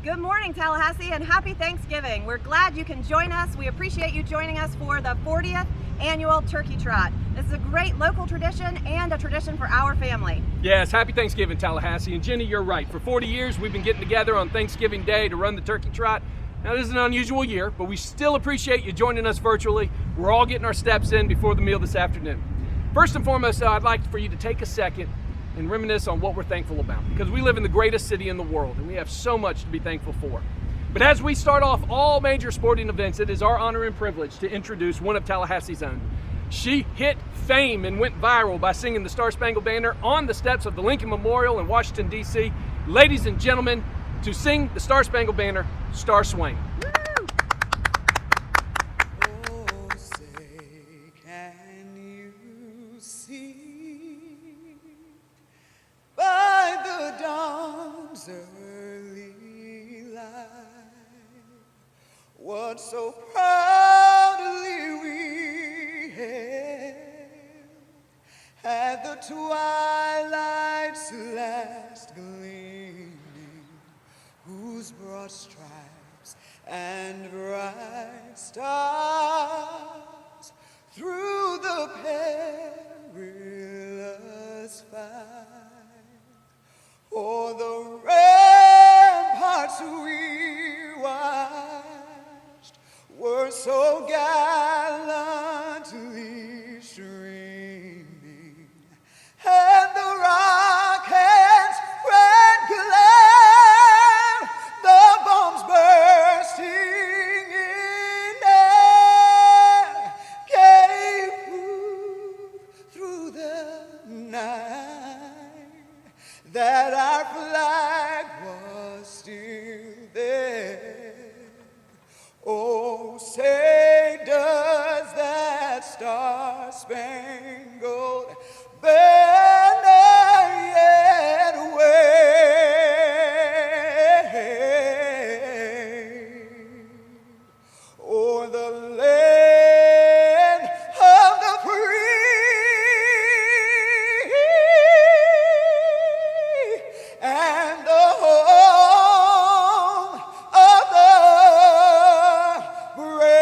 Good morning, Tallahassee, and happy Thanksgiving. We're glad you can join us. We appreciate you joining us for the 40th annual Turkey Trot. This is a great local tradition and a tradition for our family. Yes, happy Thanksgiving, Tallahassee. And Jenny, you're right. For 40 years, we've been getting together on Thanksgiving Day to run the Turkey Trot. Now, this is an unusual year, but we still appreciate you joining us virtually. We're all getting our steps in before the meal this afternoon. First and foremost, I'd like for you to take a second and reminisce on what we're thankful about, because we live in the greatest city in the world and we have so much to be thankful for. But as we start off all major sporting events, it is our honor and privilege to introduce one of Tallahassee's own. She hit fame and went viral by singing the StarSpangled Banner on the steps of the Lincoln Memorial in Washington, D.C. Ladies and gentlemen, to sing the StarSpangled Banner, Star Swain. Early light, what so proudly we hailed at the twilight's last gleaming, whose broad stripes and bright stars through the perilous fight, o'er the ramparts we watched were so gallantly streaming, and the rocket's red glare, the bombs bursting in air, gave proof through the night that our flag was still there. Oh, say does that star-spangled banner yet wave o'er the land of the free and the home of the brave.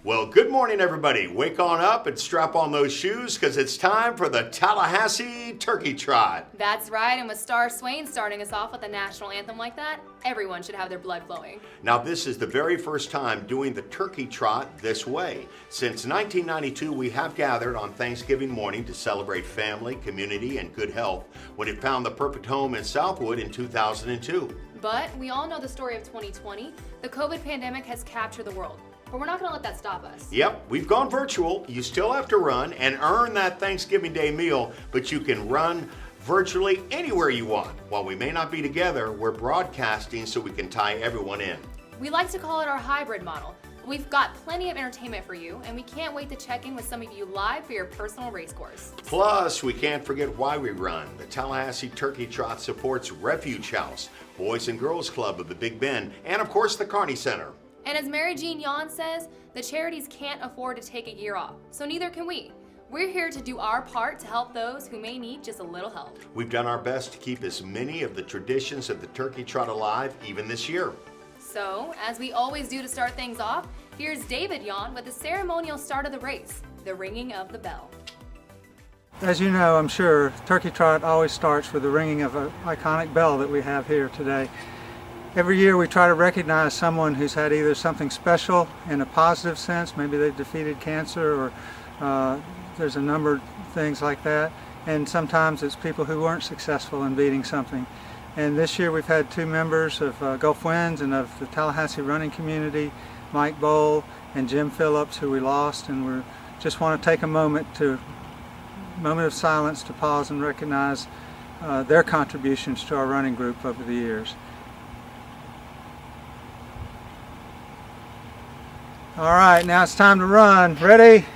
Well, good morning, everybody. Wake on up and strap on those shoes, because it's time for the Tallahassee Turkey Trot. That's right, and with Star Swain starting us off with a national anthem like that, everyone should have their blood flowing. Now, this is the very first time doing the Turkey Trot this way. Since 1992, we have gathered on Thanksgiving morning to celebrate family, community, and good health when it found the perfect home in Southwood in 2002. But we all know the story of 2020. The COVID pandemic has captured the world. But we're not going to let that stop us. Yep, we've gone virtual. You still have to run and earn that Thanksgiving Day meal, but you can run virtually anywhere you want. While we may not be together, we're broadcasting so we can tie everyone in. We like to call it our hybrid model. We've got plenty of entertainment for you, and we can't wait to check in with some of you live for your personal race course. Plus, we can't forget why we run. The Tallahassee Turkey Trot supports Refuge House, Boys and Girls Club of the Big Bend, and of course the Kearney Center. And as Mary Jean Yon says, the charities can't afford to take a year off, so neither can we. We're here to do our part to help those who may need just a little help. We've done our best to keep as many of the traditions of the Turkey Trot alive even this year. So, as we always do to start things off, here's David Yon with the ceremonial start of the race, the ringing of the bell. As you know, I'm sure, Turkey Trot always starts with the ringing of an iconic bell that we have here today. Every year we try to recognize someone who's had either something special in a positive sense, maybe they've defeated cancer, or there's a number of things like that, and sometimes it's people who weren't successful in beating something. And this year we've had two members of Gulf Winds and of the Tallahassee running community, Mike Bowl and Jim Phillips, who we lost, and we just want to take a moment of silence to pause and recognize their contributions to our running group over the years. All right, now it's time to run. Ready?